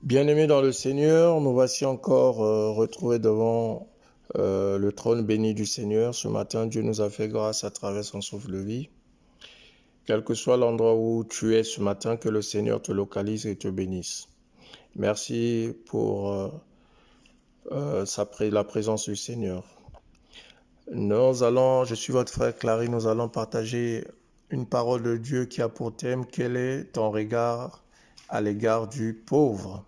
Bien-aimés dans le Seigneur, nous voici encore retrouvés devant le trône béni du Seigneur. Ce matin, Dieu nous a fait grâce à travers son souffle de vie. Quel que soit l'endroit où tu es ce matin, que le Seigneur te localise et te bénisse. Merci pour la présence du Seigneur. Je suis votre frère Clary, nous allons partager une parole de Dieu qui a pour thème « Quel est ton regard à l'égard du pauvre ?»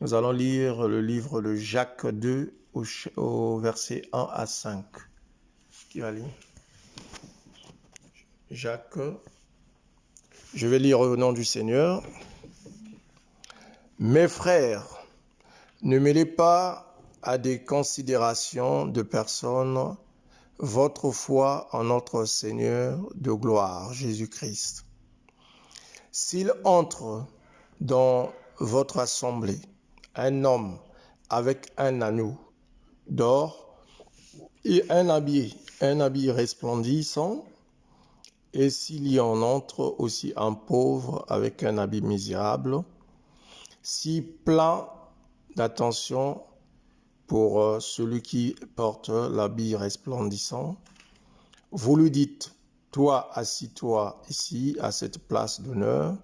Nous allons lire le livre de Jacques 2 au verset 1 à 5. Qui va lire? Jacques. Je vais lire au nom du Seigneur. Mes frères, ne mêlez pas à des considérations de personnes votre foi en notre Seigneur de gloire, Jésus-Christ. S'il entre dans votre assemblée un homme avec un anneau d'or et un habit resplendissant, et s'il y en entre aussi un pauvre avec un habit misérable, si plein d'attention pour celui qui porte l'habit resplendissant, vous lui dites, toi, assis-toi ici à cette place d'honneur,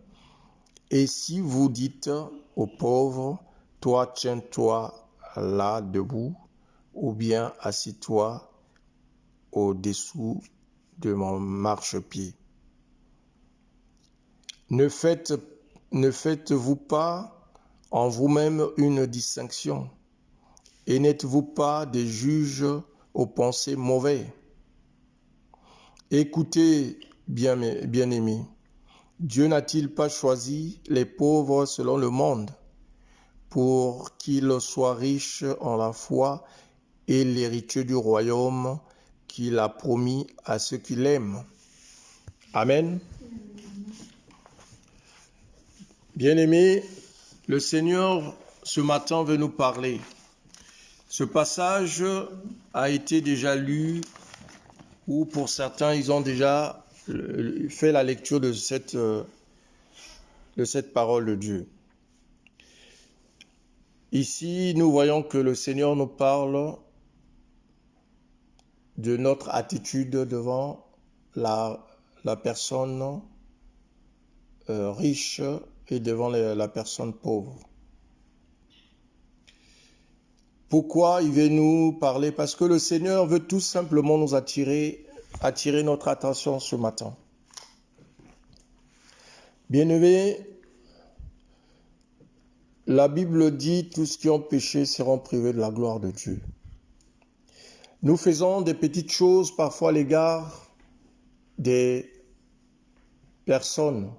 et si vous dites au pauvre, toi, tiens-toi là debout, ou bien assis-toi au-dessous de mon marchepied. Ne faites-vous pas en vous-même une distinction, et n'êtes-vous pas des juges aux pensées mauvais? Écoutez, bien-aimés, Dieu n'a-t-il pas choisi les pauvres selon le monde, pour qu'ils soient riches en la foi et l'héritier du royaume qu'il a promis à ceux qui l'aiment? Amen. Bien-aimés, le Seigneur, ce matin, veut nous parler. Ce passage a été déjà lu, ou pour certains, ils ont déjà fait la lecture de cette parole de Dieu. Ici, nous voyons que le Seigneur nous parle de notre attitude devant la personne riche et devant la personne pauvre. Pourquoi il veut nous parler? Parce que le Seigneur veut tout simplement nous attirer notre attention ce matin. Bien-aimés, la Bible dit tous ceux qui ont péché seront privés de la gloire de Dieu. Nous faisons des petites choses parfois à l'égard des personnes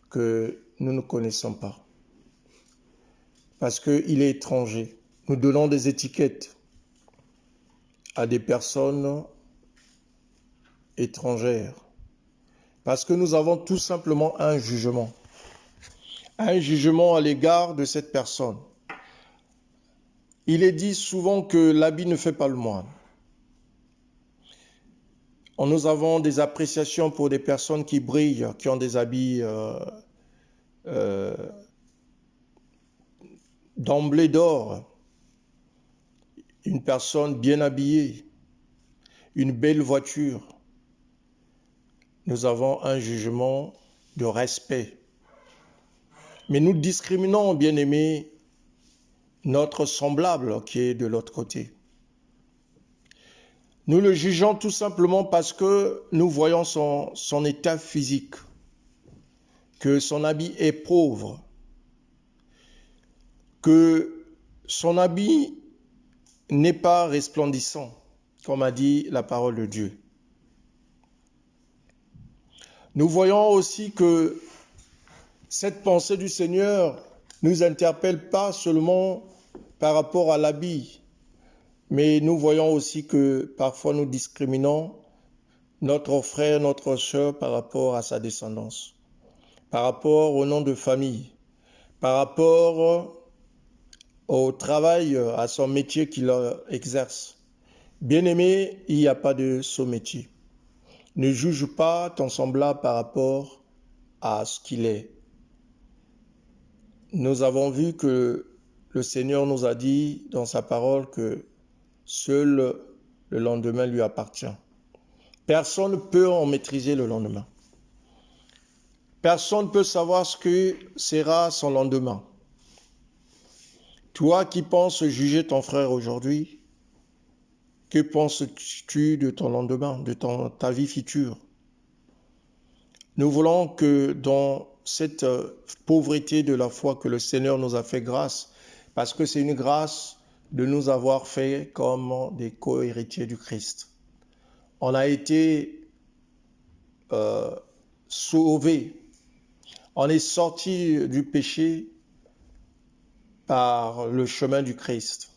que nous ne connaissons pas. Parce qu'il est étranger. Nous donnons des étiquettes à des personnes étrangères. Parce que nous avons tout simplement un jugement. Un jugement à l'égard de cette personne. Il est dit souvent que l'habit ne fait pas le moine. Nous avons des appréciations pour des personnes qui brillent, qui ont des habits d'emblée d'or. Une personne bien habillée, une belle voiture. Nous avons un jugement de respect. Mais nous discriminons, bien-aimés, notre semblable qui est de l'autre côté. Nous le jugeons tout simplement parce que nous voyons son état physique, que son habit est pauvre, que son habit n'est pas resplendissant, comme a dit la parole de Dieu. Nous voyons aussi que cette pensée du Seigneur nous interpelle pas seulement par rapport à l'habit, mais nous voyons aussi que parfois nous discriminons notre frère, notre sœur par rapport à sa descendance, par rapport au nom de famille, par rapport au travail, à son métier qu'il exerce. Bien-aimé, il n'y a pas de sot métier. Ne juge pas ton semblable par rapport à ce qu'il est. nous avons vu que le Seigneur nous a dit dans sa parole que seul le lendemain lui appartient. Personne ne peut en maîtriser le lendemain. Personne ne peut savoir ce que sera son lendemain. Toi qui penses juger ton frère aujourd'hui, que penses-tu de ton lendemain, de ta vie future? Nous voulons que dans cette pauvreté de la foi que le Seigneur nous a fait grâce, parce que c'est une grâce de nous avoir fait comme des co-héritiers du Christ. On a été sauvés, on est sorti du péché par le chemin du Christ.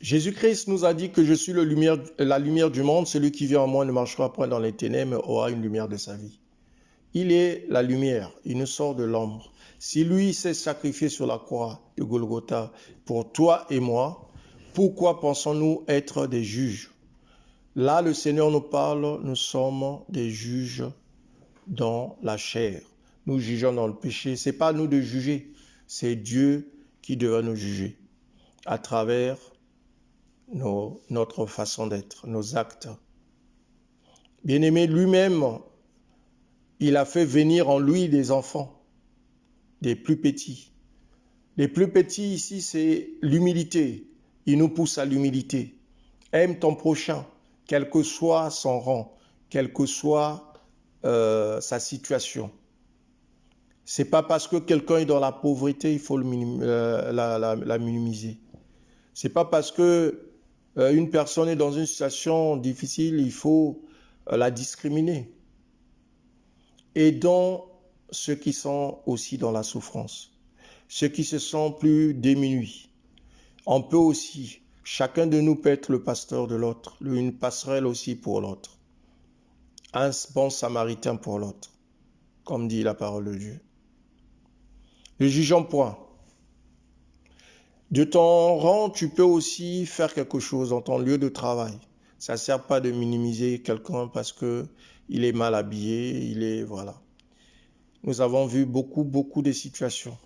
Jésus-Christ nous a dit que je suis la lumière du monde, celui qui vient en moi ne marchera point dans les ténèbres, mais aura une lumière de sa vie. Il est la lumière, il nous sort de l'ombre. Si lui s'est sacrifié sur la croix de Golgotha pour toi et moi, pourquoi pensons-nous être des juges? Là, le Seigneur nous parle, nous sommes des juges dans la chair. Nous jugeons dans le péché. Ce n'est pas à nous de juger, c'est Dieu qui devrait nous juger à travers notre façon d'être, nos actes. Bien-aimé, lui-même, il a fait venir en lui des enfants, des plus petits. Les plus petits ici, c'est l'humilité. Il nous pousse à l'humilité. Aime ton prochain, quel que soit son rang, quelle que soit sa situation. C'est pas parce que quelqu'un est dans la pauvreté, il faut la minimiser. C'est pas parce que une personne est dans une situation difficile, il faut la discriminer. Aidons ceux qui sont aussi dans la souffrance, ceux qui se sentent plus démunis. On peut aussi, chacun de nous peut être le pasteur de l'autre, une passerelle aussi pour l'autre, un bon samaritain pour l'autre, comme dit la parole de Dieu. Ne jugeons point. De ton rang, tu peux aussi faire quelque chose dans ton lieu de travail. Ça ne sert pas de minimiser quelqu'un parce qu'il est mal habillé, voilà. Nous avons vu beaucoup de situations.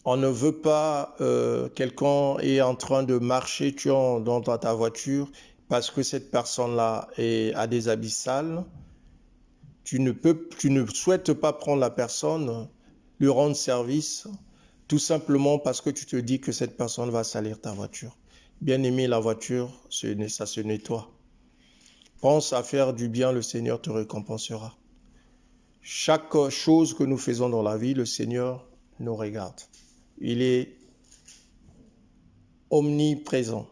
On ne veut pas quelqu'un est en train de marcher dans ta voiture parce que cette personne-là a des habits sales. Tu ne souhaites pas prendre la personne, lui rendre service, tout simplement parce que tu te dis que cette personne va salir ta voiture. Bien aimé, la voiture, ça se nettoie. Pense à faire du bien, le Seigneur te récompensera. Chaque chose que nous faisons dans la vie, le Seigneur nous regarde. Il est omniprésent.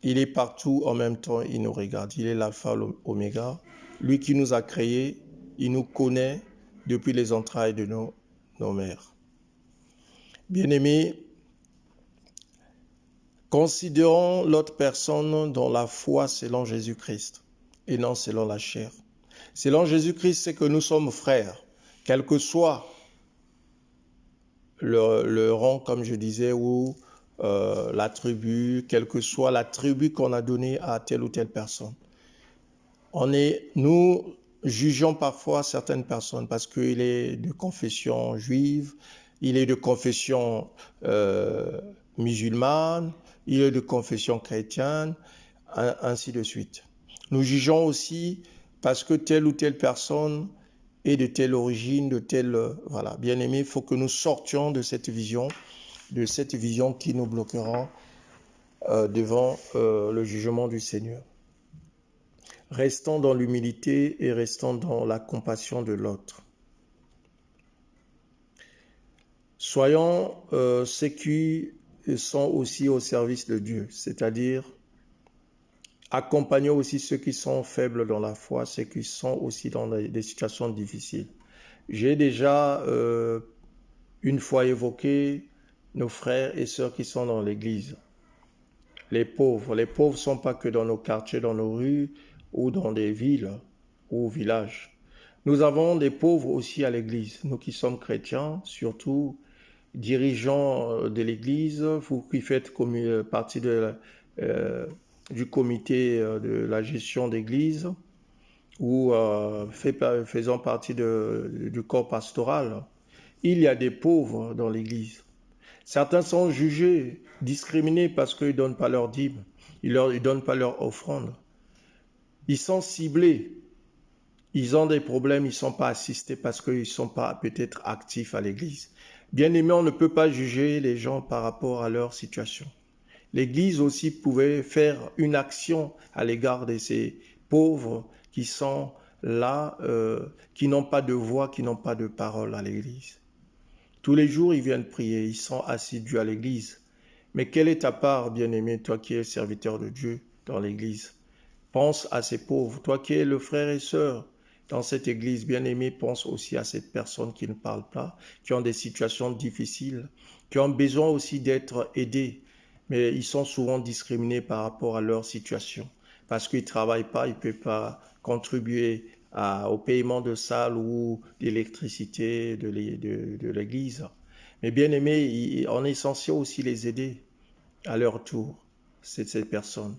Il est partout en même temps, il nous regarde. Il est l'alpha, l'oméga. Lui qui nous a créés, il nous connaît depuis les entrailles de nos mères. Bien-aimés, considérons l'autre personne dans la foi selon Jésus-Christ et non selon la chair. Selon Jésus-Christ, c'est que nous sommes frères, quel que soit le rang, comme je disais, ou la tribu, quelle que soit la tribu qu'on a donnée à telle ou telle personne. Nous jugeons parfois certaines personnes parce qu'il est de confession juive, il est de confession musulmane, il est de confession chrétienne, ainsi de suite. Nous jugeons aussi parce que telle ou telle personne est de telle origine, de telle... Voilà, bien aimé, il faut que nous sortions de cette vision qui nous bloquera devant le jugement du Seigneur. Restons dans l'humilité et restons dans la compassion de l'autre. Soyons ceux qui sont aussi au service de Dieu, c'est-à-dire accompagnons aussi ceux qui sont faibles dans la foi, ceux qui sont aussi dans des situations difficiles. J'ai déjà une fois évoqué nos frères et sœurs qui sont dans l'église. Les pauvres ne sont pas que dans nos quartiers, dans nos rues ou dans des villes ou villages. Nous avons des pauvres aussi à l'église. Nous qui sommes chrétiens, surtout dirigeants de l'église, vous qui faites partie du comité de la gestion d'église, ou faisant partie du corps pastoral, il y a des pauvres dans l'Église. Certains sont jugés, discriminés parce qu'ils ne donnent pas leur dîme, ils ne donnent pas leur offrande. Ils sont ciblés, ils ont des problèmes, ils ne sont pas assistés parce qu'ils ne sont pas peut-être actifs à l'Église. Bien aimé, on ne peut pas juger les gens par rapport à leur situation. L'Église aussi pouvait faire une action à l'égard de ces pauvres qui sont là, qui n'ont pas de voix, qui n'ont pas de parole à l'Église. Tous les jours, ils viennent prier, ils sont assidus à l'Église. Mais quelle est ta part, bien-aimé, toi qui es serviteur de Dieu dans l'Église? Pense à ces pauvres. Toi qui es le frère et sœur dans cette Église, bien-aimé, pense aussi à ces personnes qui ne parlent pas, qui ont des situations difficiles, qui ont besoin aussi d'être aidés. Mais ils sont souvent discriminés par rapport à leur situation. Parce qu'ils ne travaillent pas, ils ne peuvent pas contribuer au paiement de salle ou d'électricité de l'Église. Mais bien aimé, on est censé aussi les aider à leur tour, ces personnes.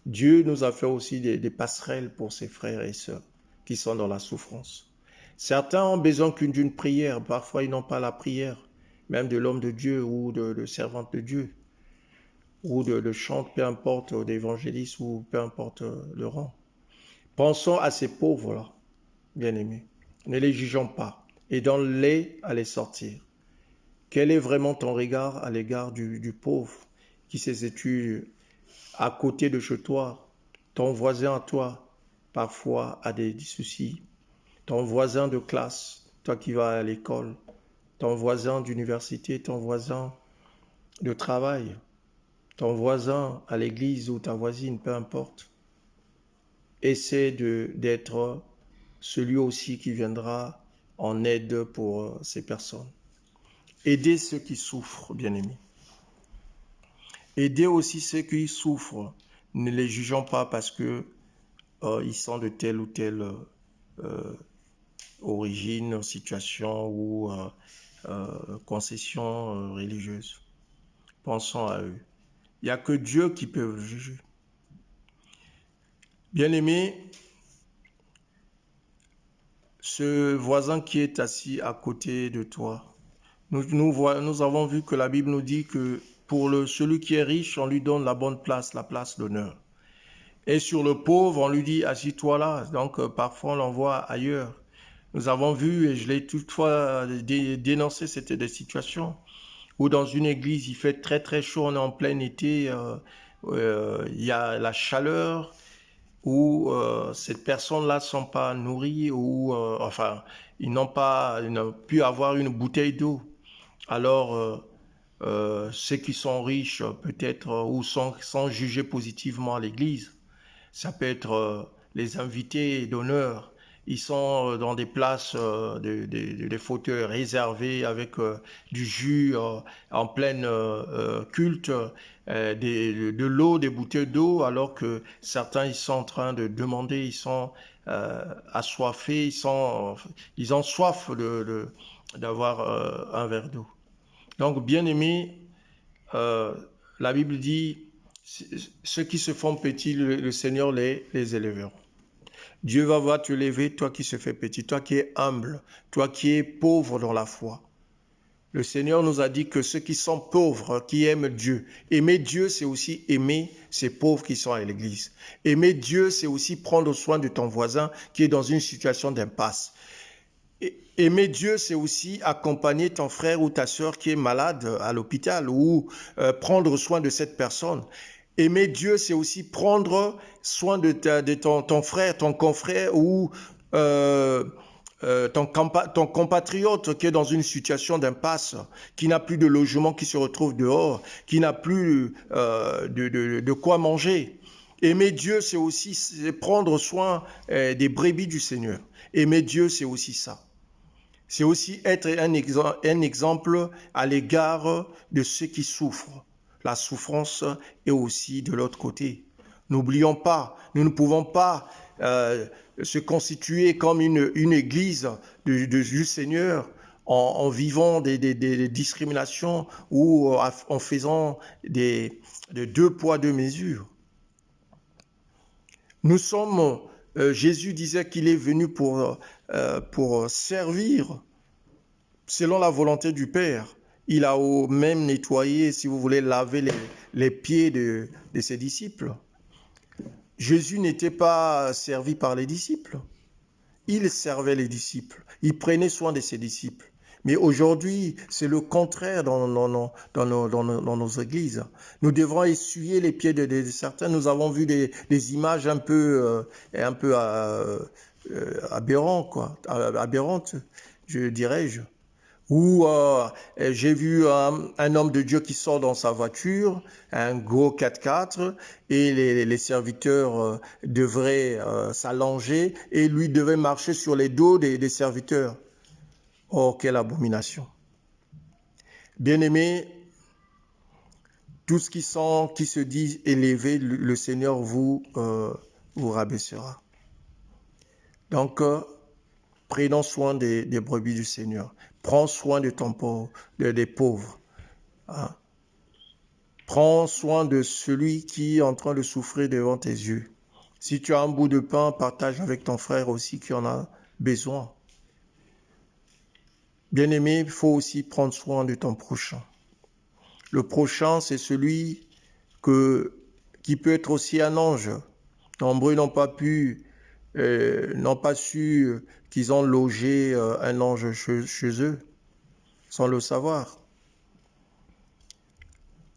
Dieu nous a fait aussi des passerelles pour ses frères et sœurs qui sont dans la souffrance. Certains ont besoin d'une prière, parfois ils n'ont pas la prière, même de l'homme de Dieu ou de servante de Dieu, ou de chante, peu importe, d'évangéliste ou peu importe le rang. Pensons à ces pauvres-là, bien-aimés. Ne les jugeons pas. Aidons-les à les sortir. Quel est vraiment ton regard à l'égard du pauvre qui se situe à côté de chez toi? Ton voisin à toi, parfois, a des soucis. Ton voisin de classe, toi qui vas à l'école. Ton voisin d'université, ton voisin de travail. Ton voisin à l'église ou ta voisine, peu importe. Essaie d'être celui aussi qui viendra en aide pour ces personnes. Aider ceux qui souffrent, bien-aimés. Aider aussi ceux qui souffrent. Ne les jugeons pas parce que ils sont de telle ou telle origine, situation ou concession religieuse. Pensons à eux. Il n'y a que Dieu qui peut juger. Bien-aimé, ce voisin qui est assis à côté de toi, nous avons vu que la Bible nous dit que pour celui qui est riche, on lui donne la bonne place, la place d'honneur. Et sur le pauvre, on lui dit, assis-toi là. Donc, parfois, on l'envoie ailleurs. Nous avons vu, et je l'ai toutefois dénoncé, c'était des situations où dans une église, il fait très très chaud, on est en plein été, il y a la chaleur, où ces personnes-là ne sont pas nourries, ou enfin, ils n'ont pu avoir une bouteille d'eau. Alors, ceux qui sont riches, peut-être, ou sont jugés positivement à l'église, ça peut être les invités d'honneur. Ils sont dans des places, des fauteuils réservés avec du jus en pleine culte, de l'eau, des bouteilles d'eau, alors que certains ils sont en train de demander, ils sont assoiffés, ils ont soif d'avoir un verre d'eau. Donc, bien aimé, euh, la Bible dit, ceux qui se font petits, le Seigneur les élèvera. Dieu va voir te lever, toi qui se fais petit, toi qui es humble, toi qui es pauvre dans la foi. Le Seigneur nous a dit que ceux qui sont pauvres, qui aiment Dieu, aimer Dieu, c'est aussi aimer ces pauvres qui sont à l'église. Aimer Dieu, c'est aussi prendre soin de ton voisin qui est dans une situation d'impasse. Aimer Dieu, c'est aussi accompagner ton frère ou ta sœur qui est malade à l'hôpital ou prendre soin de cette personne. Aimer Dieu, c'est aussi prendre soin de ton frère, ton confrère ou ton compatriote qui est dans une situation d'impasse, qui n'a plus de logement, qui se retrouve dehors, qui n'a plus de quoi manger. Aimer Dieu, c'est aussi prendre soin des brebis du Seigneur. Aimer Dieu, c'est aussi ça. C'est aussi être un exemple à l'égard de ceux qui souffrent. La souffrance est aussi de l'autre côté. N'oublions pas, nous ne pouvons pas se constituer comme une église du Seigneur en vivant des discriminations ou en faisant de deux poids, deux mesures. Nous sommes Jésus disait qu'il est venu pour servir selon la volonté du Père. Il a même nettoyé, si vous voulez, laver les pieds de ses disciples. Jésus n'était pas servi par les disciples. Il servait les disciples. Il prenait soin de ses disciples. Mais aujourd'hui, c'est le contraire dans nos églises. Nous devons essuyer les pieds de certains. Nous avons vu des images un peu aberrantes, dirais-je. Où j'ai vu un homme de Dieu qui sort dans sa voiture, un gros 4x4, et les serviteurs devraient s'allonger et lui devait marcher sur les dos des serviteurs. Oh, quelle abomination! Bien-aimés, tout ce qui se dit élevé, le Seigneur vous rabaissera. Donc, prenons soin des brebis du Seigneur. Prends soin de des pauvres. Hein? Prends soin de celui qui est en train de souffrir devant tes yeux. Si tu as un bout de pain, partage avec ton frère aussi qui en a besoin. Bien-aimé, il faut aussi prendre soin de ton prochain. Le prochain, c'est celui qui peut être aussi un ange. Nombreux n'ont pas su qu'ils ont logé un ange chez eux, sans le savoir.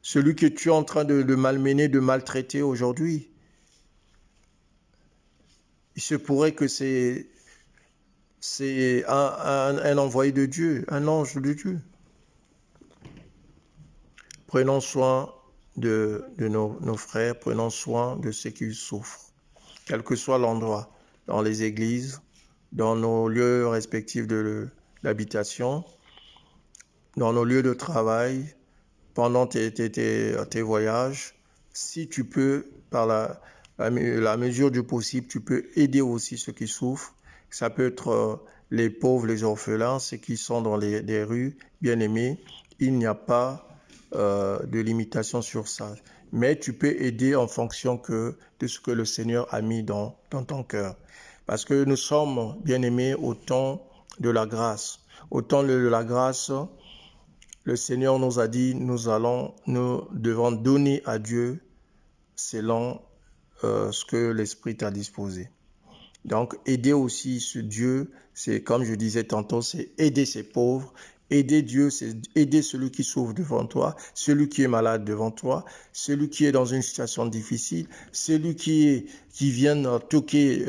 Celui que tu es en train de malmener, de maltraiter aujourd'hui, il se pourrait que c'est un envoyé de Dieu, un ange de Dieu. Prenons soin de nos frères, prenons soin de ceux qui souffrent, quel que soit l'endroit, dans les églises, dans nos lieux respectifs d'habitation, dans nos lieux de travail, pendant tes voyages. Si tu peux, par la mesure du possible, tu peux aider aussi ceux qui souffrent. Ça peut être les pauvres, les orphelins, ceux qui sont dans les rues, bien aimés. Il n'y a pas de limitation sur ça. Mais tu peux aider en fonction de ce que le Seigneur a mis dans ton cœur. Parce que nous sommes, bien aimés, au temps de la grâce. Au temps de la grâce, le Seigneur nous a dit, nous devons donner à Dieu selon ce que l'Esprit t'a disposé. Donc, aider aussi ce Dieu, c'est comme je disais tantôt, c'est aider ces pauvres. Aider Dieu, c'est aider celui qui souffre devant toi, celui qui est malade devant toi, celui qui est dans une situation difficile, celui qui vient toquer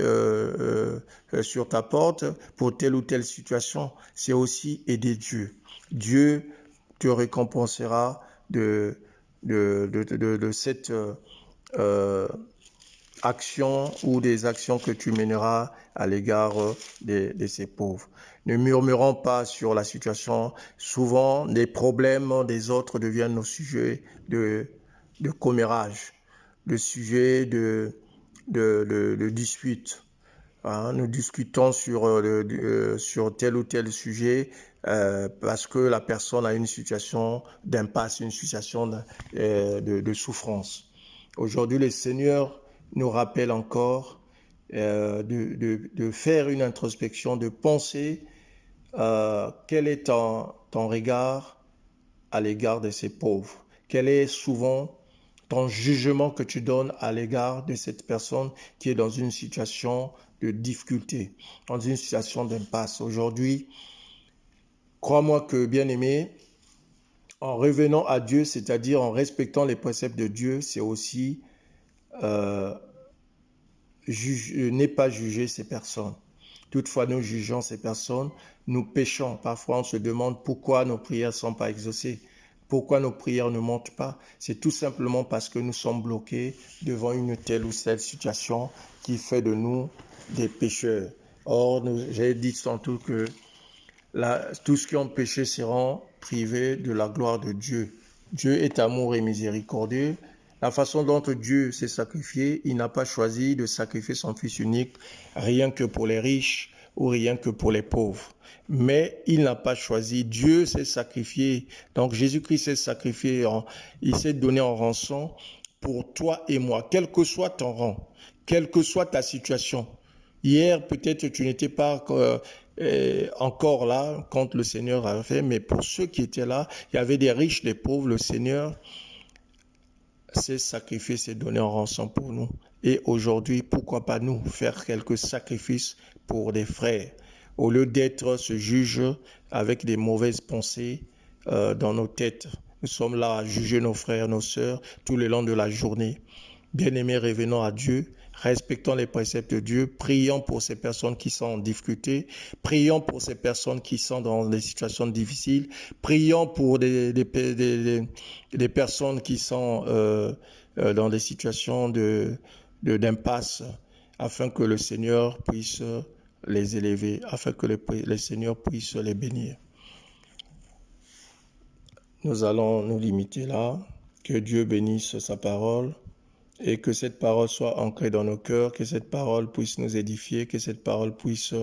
sur ta porte pour telle ou telle situation. C'est aussi aider Dieu. Dieu te récompensera de cette action ou des actions que tu mèneras à l'égard de ces pauvres. Ne murmurons pas sur la situation. Souvent, les problèmes des autres deviennent nos sujets de commérage, le sujet de dispute. Hein, nous discutons sur tel ou tel sujet parce que la personne a une situation d'impasse, une situation de souffrance. Aujourd'hui, le Seigneur nous rappelle encore de faire une introspection, de penser quel est ton regard à l'égard de ces pauvres. Quel est souvent ton jugement que tu donnes à l'égard de cette personne qui est dans une situation de difficulté, dans une situation d'impasse. Aujourd'hui, crois-moi que, bien-aimé, en revenant à Dieu, c'est-à-dire en respectant les préceptes de Dieu, c'est aussi ne pas juger ces personnes. Toutefois, nous jugeons ces personnes, nous péchons. Parfois, on se demande pourquoi nos prières ne sont pas exaucées. Pourquoi nos prières ne montent pas? C'est tout simplement parce que nous sommes bloqués devant une telle ou telle situation qui fait de nous des pécheurs. Or, j'ai dit tantôt que tous ceux qui ont péché seront privés de la gloire de Dieu. Dieu est amour et miséricordieux. La façon dont Dieu s'est sacrifié, il n'a pas choisi de sacrifier son Fils unique rien que pour les riches ou rien que pour les pauvres. Mais il n'a pas choisi. Dieu s'est sacrifié. Donc Jésus-Christ s'est sacrifié. Il s'est donné en rançon pour toi et moi, quel que soit ton rang, quelle que soit ta situation. Hier, peut-être tu n'étais pas encore là quand le Seigneur a fait, mais pour ceux qui étaient là, il y avait des riches, des pauvres, le Seigneur s'est sacrifié, s'est donné en rançon pour nous. Et aujourd'hui, pourquoi pas nous faire quelques sacrifices pour des frères, au lieu d'être ce juge avec des mauvaises pensées dans nos têtes. Nous sommes là à juger nos frères, nos sœurs, tout le long de la journée. Bien-aimés, revenons à Dieu, respectons les préceptes de Dieu, prions pour ces personnes qui sont en difficulté, prions pour ces personnes qui sont dans des situations difficiles, prions pour des personnes qui sont dans des situations d'impasse, afin que le Seigneur puisse les élever, afin que le Seigneur puisse les bénir. Nous allons nous limiter là. Que Dieu bénisse sa parole et que cette parole soit ancrée dans nos cœurs, que cette parole puisse nous édifier, que cette parole puisse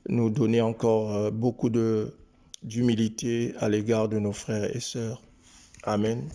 nous donner encore beaucoup d'humilité à l'égard de nos frères et sœurs. Amen.